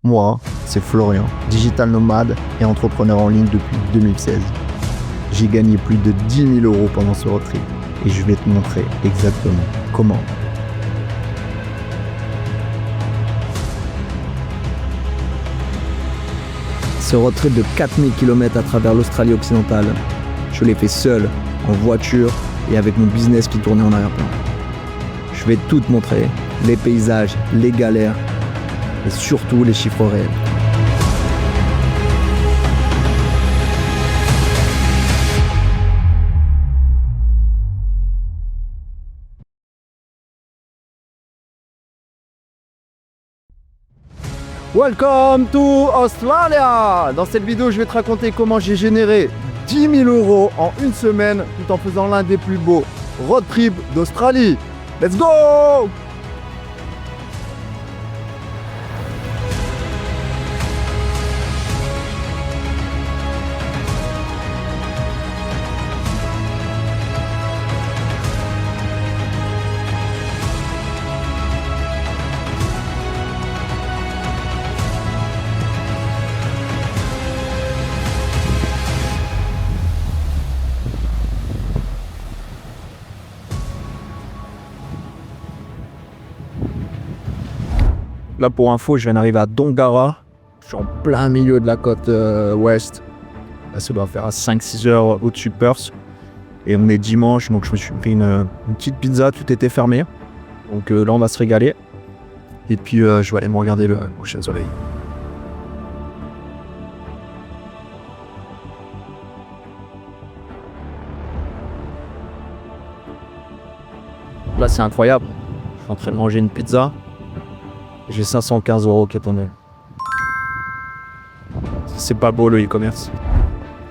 Moi, c'est Florian, digital nomade et entrepreneur en ligne depuis 2016. J'ai gagné plus de 10 000 € pendant ce road trip et je vais te montrer exactement comment. Ce road trip de 4000 km à travers l'Australie occidentale, je l'ai fait seul, en voiture et avec mon business qui tournait en arrière-plan. Je vais tout te montrer, les paysages, les galères et surtout les chiffres réels. Welcome to Australia! Dans cette vidéo, je vais te raconter comment j'ai généré 10 000 € en une semaine tout en faisant l'un des plus beaux road trips d'Australie. Let's go! Là, pour info, je viens d'arriver à Dongara. Je suis en plein milieu de la côte ouest. Là, ça doit faire à 5-6 heures au-dessus de Perth. Et on est dimanche, donc je me suis pris une petite pizza, tout était fermé. Donc là, on va se régaler. Et puis, je vais aller me regarder le coucher de soleil. Là, c'est incroyable. Je suis en train de manger une pizza. J'ai 515 € qui est tombé. C'est pas beau le e-commerce.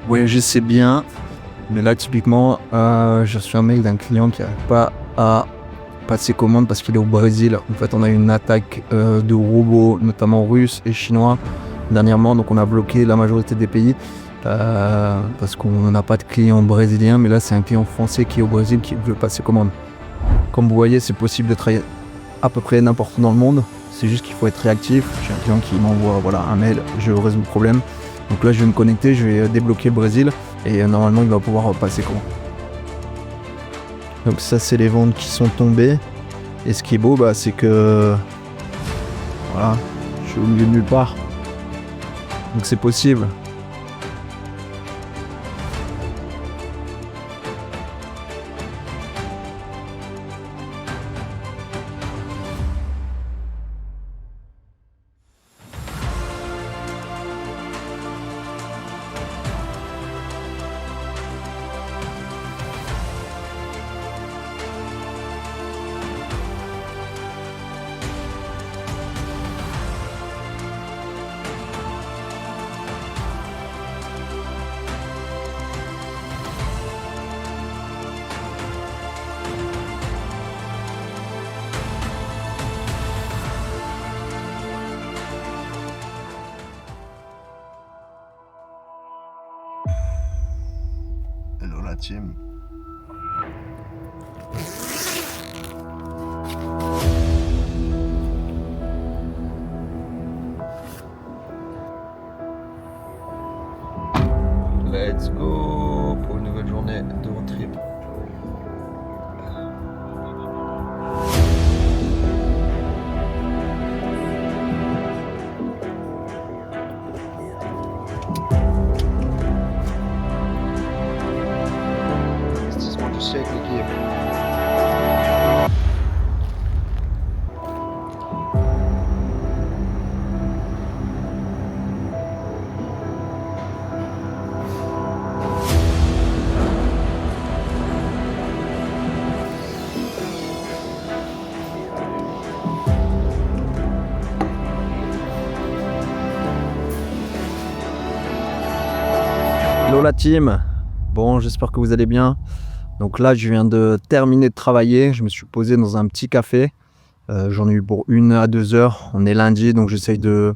Voyager c'est bien, mais là typiquement, je suis un mec d'un client qui n'arrive pas à passer commande parce qu'il est au Brésil. En fait, on a eu une attaque de robots, notamment russes et chinois, dernièrement. Donc on a bloqué la majorité des pays parce qu'on n'a pas de clients brésiliens. Mais là, c'est un client français qui est au Brésil qui veut passer commande. Comme vous voyez, c'est possible de travailler à peu près n'importe où dans le monde. C'est juste qu'il faut être réactif. J'ai un client qui m'envoie un mail, je résous le problème. Donc là, je vais me connecter, je vais débloquer le Brésil et normalement, il va pouvoir passer commande. Donc ça, c'est les ventes qui sont tombées. Et ce qui est beau, c'est que voilà, je suis au milieu de nulle part. Donc c'est possible. Hello la team. Let's go pour une nouvelle journée de road trip. Check l'équipe. Hello la team. Bon, j'espère que vous allez bien. Donc là, je viens de terminer de travailler. Je me suis posé dans un petit café. J'en ai eu pour 1 à 2 heures. On est lundi, donc j'essaye de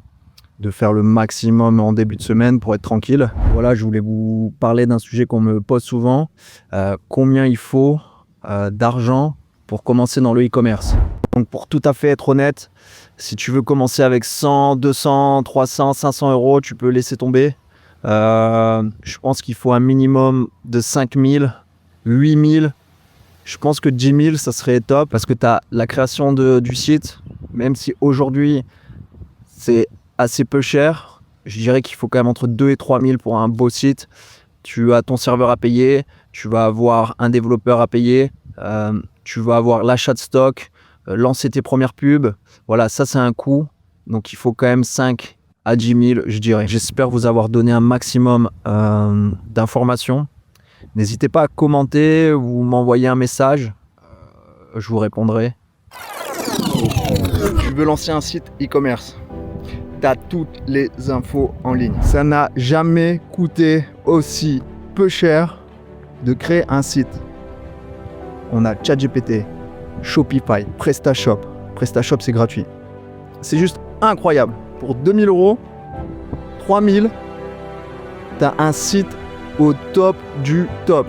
faire le maximum en début de semaine pour être tranquille. Voilà, je voulais vous parler d'un sujet qu'on me pose souvent. Combien il faut d'argent pour commencer dans le e-commerce? Donc pour tout à fait être honnête, Si tu veux commencer avec 100, 200, 300, 500 euros, tu peux laisser tomber. Je pense qu'il faut un minimum de 5000, 8000. Je pense que 10 000, ça serait top parce que tu as la création du site. Même si aujourd'hui, c'est assez peu cher, je dirais qu'il faut quand même entre 2 et 3 000 pour un beau site. Tu as ton serveur à payer, tu vas avoir un développeur à payer, tu vas avoir l'achat de stock, lancer tes premières pubs. Voilà, ça c'est un coût. Donc il faut quand même 5 à 10 000, je dirais. J'espère vous avoir donné un maximum d'informations. N'hésitez pas à commenter ou m'envoyer un message. Je vous répondrai. Tu veux lancer un site e-commerce? Tu as toutes les infos en ligne. Ça n'a jamais coûté aussi peu cher de créer un site. On a ChatGPT, Shopify, PrestaShop. PrestaShop, c'est gratuit. C'est juste incroyable. Pour 2000 euros, 3000, tu as un site au top du top.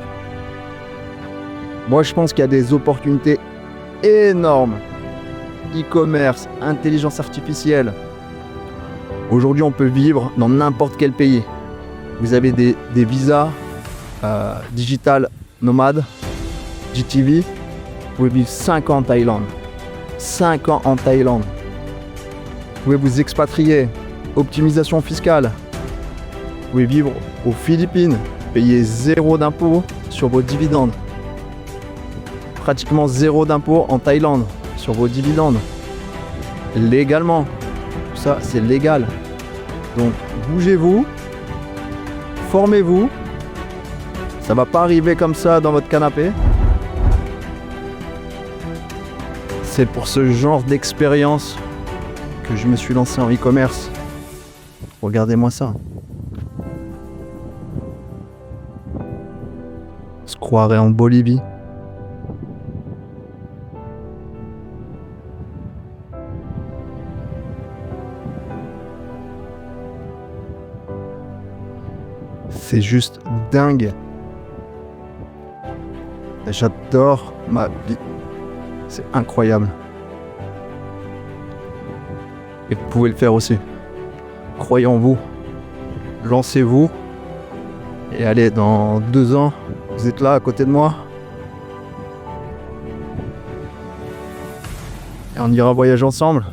Moi, je pense qu'il y a des opportunités énormes. E-commerce, intelligence artificielle. Aujourd'hui, on peut vivre dans n'importe quel pays. Vous avez des visas digital nomades, GTV. Vous pouvez vivre 5 ans en Thaïlande. 5 ans en Thaïlande. Vous pouvez vous expatrier. Optimisation fiscale. Vous pouvez vivre aux Philippines. Payer 0 d'impôts sur vos dividendes. Pratiquement 0 d'impôts en Thaïlande sur vos dividendes. Légalement. Tout ça, c'est légal. Donc, bougez-vous. Formez-vous. Ça va pas arriver comme ça dans votre canapé. C'est pour ce genre d'expérience que je me suis lancé en e-commerce. Regardez-moi ça. On se croirait en Bolivie. C'est juste dingue. J'adore ma vie. C'est incroyable. Et vous pouvez le faire aussi. Croyez en vous. Lancez-vous. Et allez, dans 2 ans, vous êtes là à côté de moi. Et on ira voyager ensemble.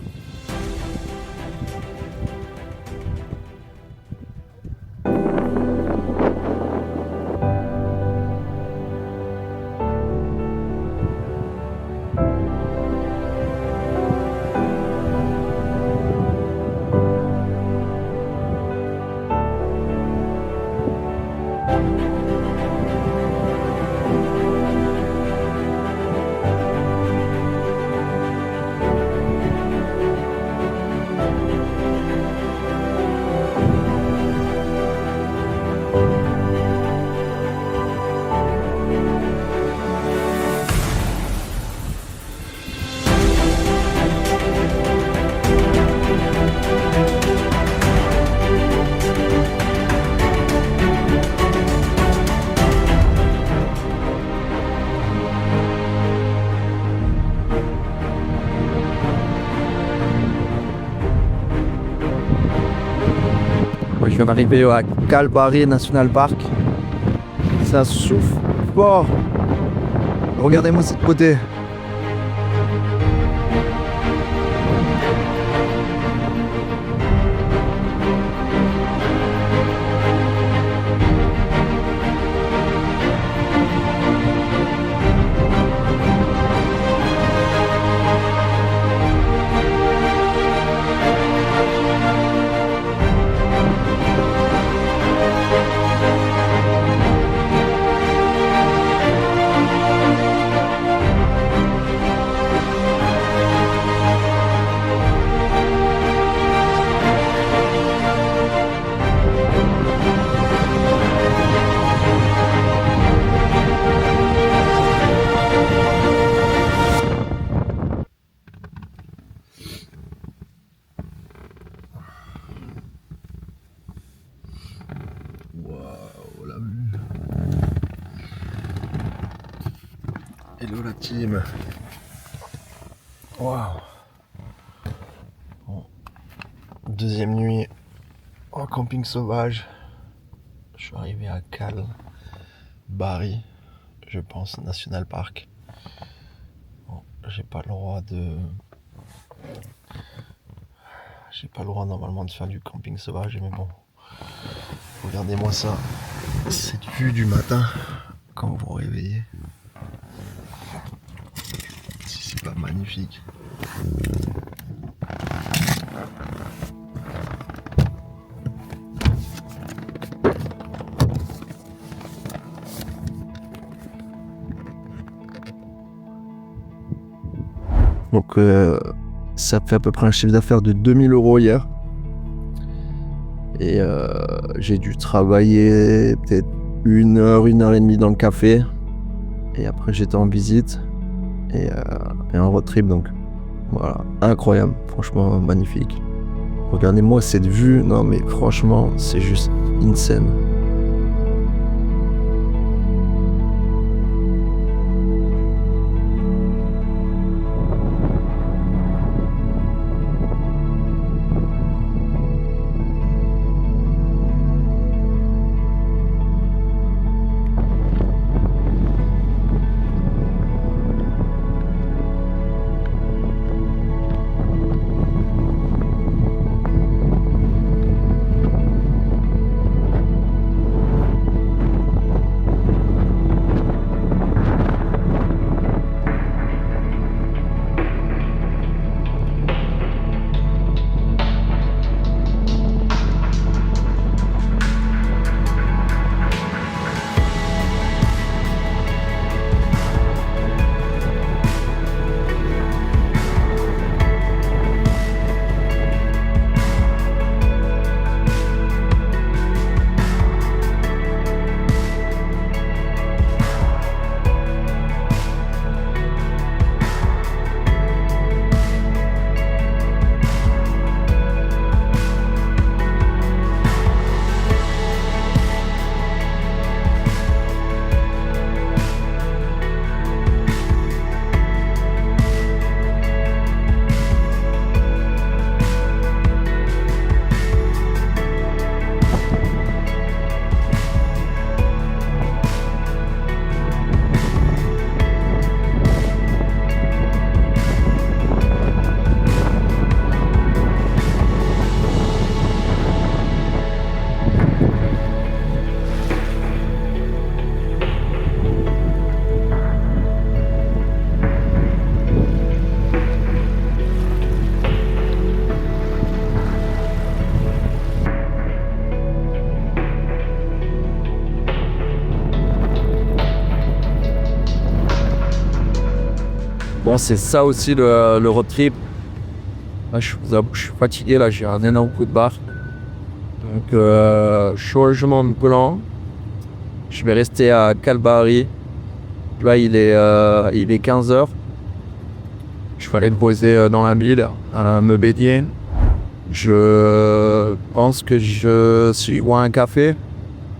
Je viens d'arriver à Kalbarri National Park. Ça souffle fort. Regardez-moi cette côté. Waouh, la vue. Hello la team. Waouh. Deuxième nuit en camping sauvage. Je suis arrivé à Kalbarri, je pense, National Park. Bon, j'ai pas le droit normalement de faire du camping sauvage, mais bon. Regardez-moi ça, cette vue du matin quand vous vous réveillez. Si c'est pas magnifique. Donc ça fait à peu près un chiffre d'affaires de 2000 € hier. Et j'ai dû travailler peut-être 1 heure et demie dans le café. Et après j'étais en visite et en road trip, donc voilà, incroyable, franchement magnifique. Regardez-moi cette vue, non mais franchement c'est juste insane. Bon, c'est ça aussi le road trip. Là, je suis fatigué, là, j'ai un énorme coup de barre. Donc, changement de plan. Je vais rester à Kalbarri. Là, il est 15h. Je vais aller me poser dans la ville, me baigner. Je pense que je suis boire un café.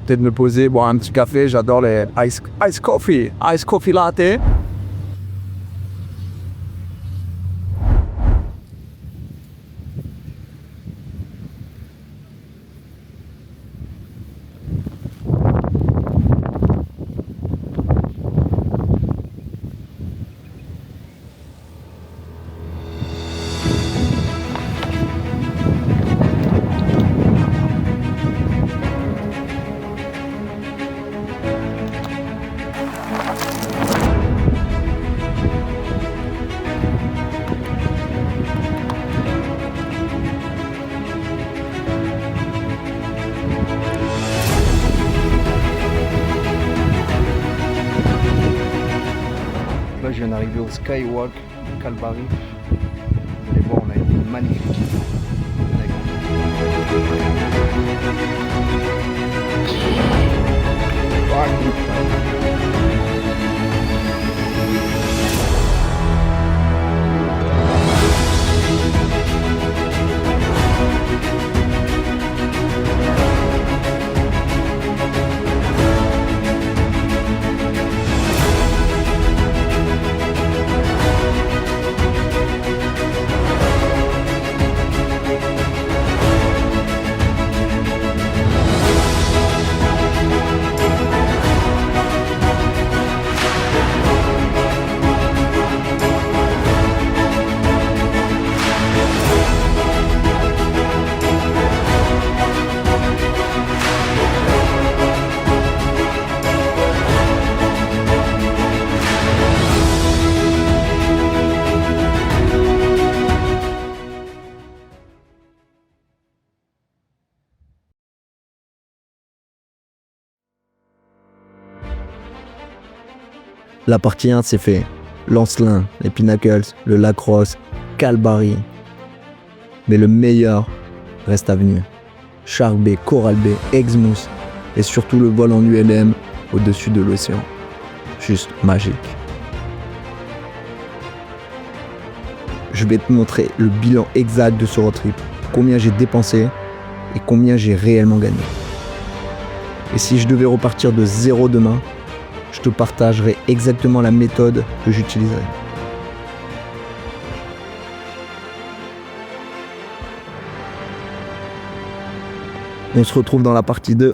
Peut-être me poser, boire un petit café. J'adore les ice coffee latte. Là, je viens d'arriver au Skywalk de Kalbarri. Vous allez voir, on a été magnifique. La partie 1 c'est fait. Lancelin, les Pinnacles, le Lacrosse, Calbari. Mais le meilleur reste à venir. Shark Bay, Coral Bay, Exmouth et surtout le vol en ULM au-dessus de l'océan. Juste magique. Je vais te montrer le bilan exact de ce road trip. Combien j'ai dépensé et combien j'ai réellement gagné. Et si je devais repartir de zéro demain, je te partagerai exactement la méthode que j'utiliserai. On se retrouve dans la partie 2.